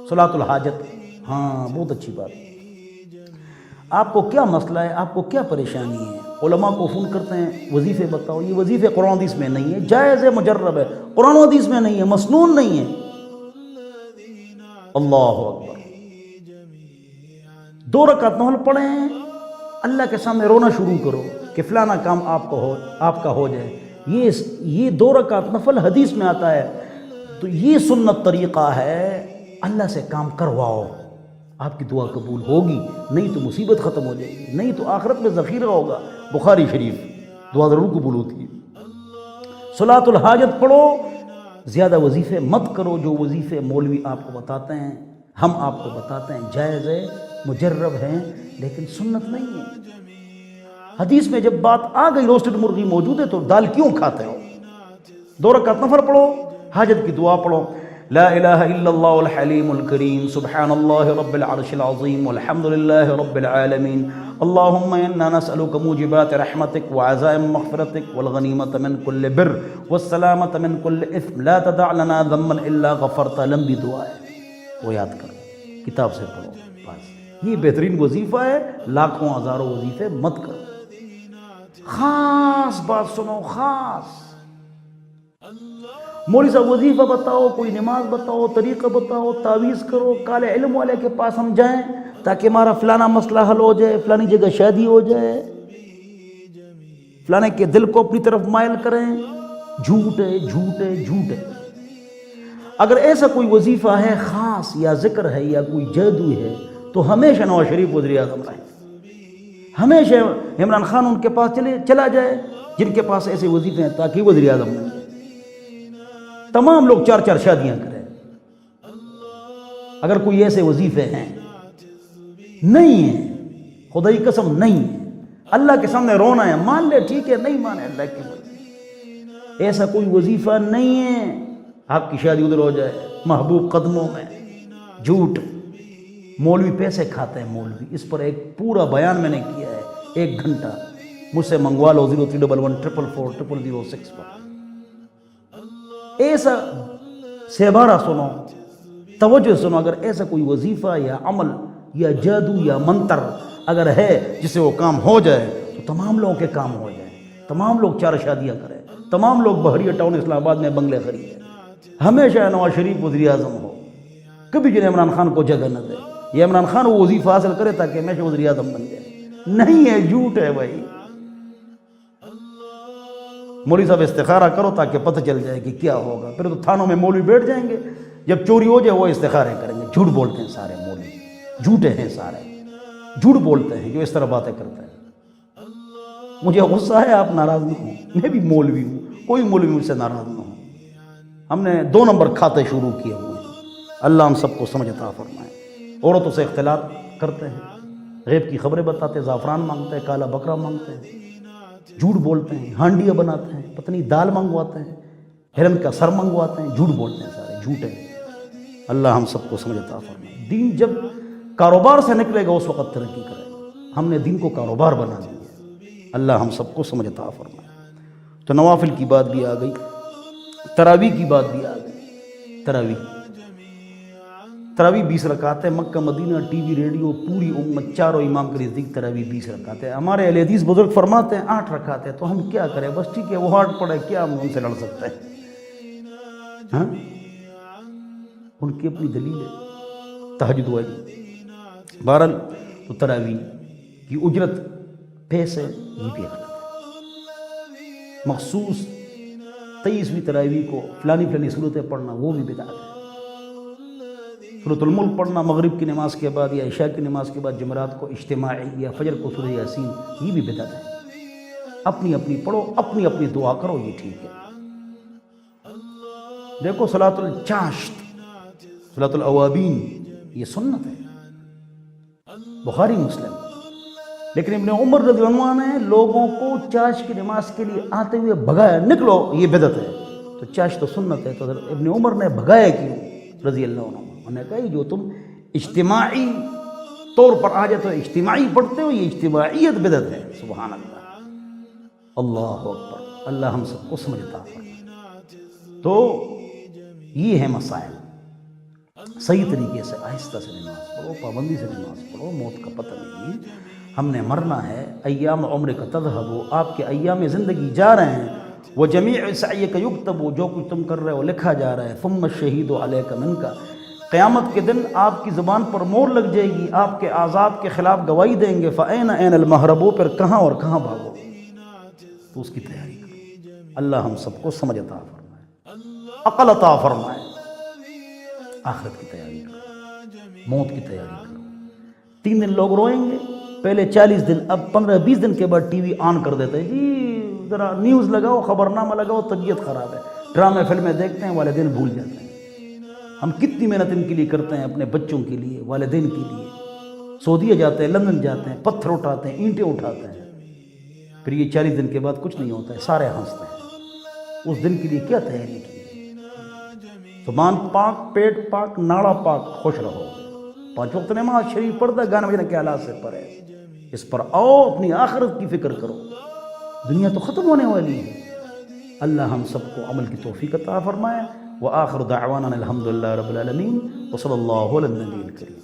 صلاۃ الحاجت، ہاں بہت اچھی بات. آپ کو کیا مسئلہ ہے، آپ کو کیا پریشانی ہے؟ علماء کو فون کرتے ہیں وظیفے بتاؤ. یہ وظیفے قرآن حدیث میں نہیں ہے، جائز ہے، مجرب ہے، قرآن حدیث میں نہیں ہے، مسنون نہیں ہے. اللہ اکبر. 2 رکعت نفل پڑھیں، اللہ کے سامنے رونا شروع کرو کہ فلانا کام آپ کا ہو جائے. یہ 2 رکعت نفل حدیث میں آتا ہے. تو یہ سنت طریقہ ہے، اللہ سے کام کرواؤ، آپ کی دعا قبول ہوگی، نہیں تو مصیبت ختم ہو جائے گی، نہیں تو آخرت میں ذخیرہ ہوگا. بخاری شریف. دعا ضرور قبول ہوتی ہے. صلاۃ الحاجت پڑھو، زیادہ وظیفے مت کرو. جو وظیفے مولوی آپ کو بتاتے ہیں، ہم آپ کو بتاتے ہیں، جائز ہے، مجرب ہیں، لیکن سنت نہیں ہے. حدیث میں جب بات آ گئی روسٹڈ مرغی موجود ہے تو دال کیوں کھاتے ہو؟ 2 رکعت نفل پڑھو، حاجت کی دعا پڑھو. لا الہ الا اللہ الحلیم الکریم سبحان اللہ رب العرش العظیم والحمد للہ رب العالمین اللہم انا نسألک موجبات رحمتک وعزائم مغفرتک والغنیمت من کل بر والسلامت من کل اثم لا تدع لنا ذنبا الا غفرت. لمبی دعا ہے، وہ یاد کرو، کتاب سے پڑھو. بس یہ بہترین وظیفہ ہے، لاکھوں ہزاروں وظیفے مت کرو. خاص بات سنو، خاص مولوی صاحب وظیفہ بتاؤ، کوئی نماز بتاؤ، طریقہ بتاؤ، تعویذ کرو. کالے علم والے کے پاس ہم جائیں تاکہ ہمارا فلانا مسئلہ حل ہو جائے، فلانی جگہ شادی ہو جائے، فلانے کے دل کو اپنی طرف مائل کریں. جھوٹ ہے، جھوٹ ہے، جھوٹ ہے. اگر ایسا کوئی وظیفہ ہے خاص، یا ذکر ہے، یا کوئی جادو ہے، تو ہمیشہ نواز شریف وزیر اعظم رہے. ہمیشہ عمران خان ان کے پاس چلا جائے جن کے پاس ایسے وظیفے ہیں، تاکہ وزیر اعظم بن جائے. تمام لوگ 4 شادیاں کریں. اگر کوئی ایسے وظیفے ہیں، نہیں ہیں، خدا کی قسم نہیں ہے. اللہ کے سامنے رونا ہے، مان لے ٹھیک ہے، نہیں مانے اللہ کی مرضی. ایسا کوئی وظیفہ نہیں ہے. آپ کی شادی ادھر ہو جائے محبوب قدموں میں. جھوٹ. مولوی پیسے کھاتے ہیں. مولوی، اس پر ایک پورا بیان میں نے کیا ہے، 1 گھنٹہ. مجھ سے منگوا لو 0311444006 پر. ایسا سہبارہ سنو، توجہ سنو. اگر ایسا کوئی وظیفہ یا عمل یا جادو یا منتر اگر ہے جس سے وہ کام ہو جائے تو تمام لوگوں کے کام ہو جائیں. تمام لوگ 4 شادیاں کریں، تمام لوگ بحریہ ٹاؤن اسلام آباد میں بنگلے خریدیں. ہمیشہ نواز شریف وزیر اعظم ہو، کبھی جو عمران خان کو جگہ نہ دے. یہ عمران خان وہ وظیفہ حاصل کرے تاکہ ہمیشہ وزیر اعظم بن جائے. نہیں ہے، جھوٹ ہے بھائی. مولوی صاحب استخارہ کرو تاکہ پتہ چل جائے کہ کیا ہوگا. پھر تو تھانوں میں مولوی بیٹھ جائیں گے، جب چوری ہو جائے وہ استخارے کریں گے. جھوٹ بولتے ہیں سارے مولوی، جھوٹے ہیں سارے، جھوٹ بولتے ہیں جو اس طرح باتیں کرتے ہیں. مجھے غصہ ہے، آپ ناراض نہ ہوں، میں بھی مولوی ہوں، کوئی مولوی مجھ سے ناراض نہ ہو. ہم نے 2 نمبر کھاتے شروع کیے ہوئے ہیں. اللہ ہم سب کو سمجھ عطا فرمائے. عورتوں سے اختلاط کرتے ہیں، غیب کی خبریں بتاتے ہیں، زعفران مانگتے ہیں، کالا بکرا مانگتے ہیں، جھوٹ بولتے ہیں، ہانڈیاں بناتے ہیں، پتنی دال منگواتے ہیں، ہرن کا سر منگواتے ہیں. جھوٹ بولتے ہیں سارے، جھوٹے ہیں. اللہ ہم سب کو سمجھ عطا فرمائے. دین جب کاروبار سے نکلے گا اس وقت ترقی کرے گا. ہم نے دین کو کاروبار بنا دیا. اللہ ہم سب کو سمجھ عطا فرمائے. تو نوافل کی بات بھی آ گئی، تراویح کی بات بھی آ گئی. تراویح 20 رکعت ہے. مکہ مدینہ، ٹی وی، ریڈیو، پوری امت، چاروں امام کے نزدیک تراویح 20 رکعت ہے. ہمارے اہل حدیث بزرگ فرماتے ہیں 8 رکعت ہے. تو ہم کیا کریں؟ بس ٹھیک ہے، وہ ہارڈ پڑے، کیا ہم ان سے لڑ سکتے ہیں؟ ہاں، ان کی اپنی دلیل ہے. تہجد واجب. بہرحال تو تراویح کی اجرت پیسے یہ بھی غلط ہے. مخصوص 23ویں تراویح کو فلانی صورتیں پڑھنا وہ بھی بدعت ہے. سورۃ الملک پڑھنا مغرب کی نماز کے بعد یا عشاء کی نماز کے بعد جمعرات کو اجتماعی، یا فجر کو سورہ یاسین، یہ بھی بدعت ہے. اپنی اپنی پڑھو، اپنی اپنی دعا کرو، یہ ٹھیک ہے. دیکھو صلاۃ الچاشت، صلاۃ الاوابین، یہ سنت ہے، بخاری مسلم. لیکن ابن عمر رضی اللہ عنہ نے لوگوں کو چاشت کی نماز کے لیے آتے ہوئے بھگایا، نکلو، یہ بدعت ہے. تو چاشت تو سنت ہے، تو ابن عمر نے بھگایا کیوں رضی اللہ عنہ؟ انہوں نے کہا جو تم اجتماعی طور پر آ جاتے ہو، اجتماعی پڑھتے ہو، یہ اجتماعیت بدعت ہے. سبحان اللہ، اللہ اکبر. اللہ ہم سب کو سمجھتا ہے. تو یہ ہے مسائل. صحیح طریقے سے آہستہ سے نماز پڑھو، پابندی سے نماز پڑھو، موت کا پتہ نہیں، ہم نے مرنا ہے، ایام عمر کا تذہب، آپ کے ایام زندگی جا رہے ہیں، وہ جمیع سعیک یکتب، جو کچھ تم کر رہے ہو لکھا جا رہا ہے، ثم الشہید علیک منک، قیامت کے دن آپ کی زبان پر مور لگ جائے گی، آپ کے اعضاء کے خلاف گواہی دیں گے، فَأَيْنَ أَيْنَ الْمَهْرَبُ، پھر کہاں اور کہاں بھاگو، تو اس کی تیاری کرو۔ اللہ ہم سب کو سمجھ عطا فرمائے، عقل عطا فرمائے، آخرت کی تیاری کرو، موت کی تیاری کرو۔ 3 دن لوگ روئیں گے، پہلے 40 دن، اب 15-20 دن کے بعد ٹی وی آن کر دیتے ہیں، جی ذرا نیوز لگاؤ، خبرنامہ لگاؤ، طبیعت خراب ہے، ڈرامے فلمیں دیکھتے ہیں، والدین بھول جاتے ہیں۔ ہم کتنی محنت ان کے لیے کرتے ہیں، اپنے بچوں کے لیے، والدین کے لیے، سعودیہ جاتے ہیں، لندن جاتے ہیں، پتھر اٹھاتے ہیں، اینٹیں اٹھاتے ہیں، پھر یہ 40 دن کے بعد کچھ نہیں ہوتا ہے، سارے ہنستے ہیں۔ اس دن کے لیے کیا تیاری کی؟ زبان پاک، پیٹ پاک، ناڑا پاک، خوش رہو، 5 وقت نماز شریف پڑھتا، گانے بجانے کے آلات سے پڑھے، اس پر آؤ، اپنی آخرت کی فکر کرو، دنیا تو ختم ہونے والی ہے۔ اللہ ہم سب کو عمل کی توفیق عطا فرمائے، وآخر دعوانا الحمدللہ رب العالمین، وصلی اللہ علی النبی الکریم۔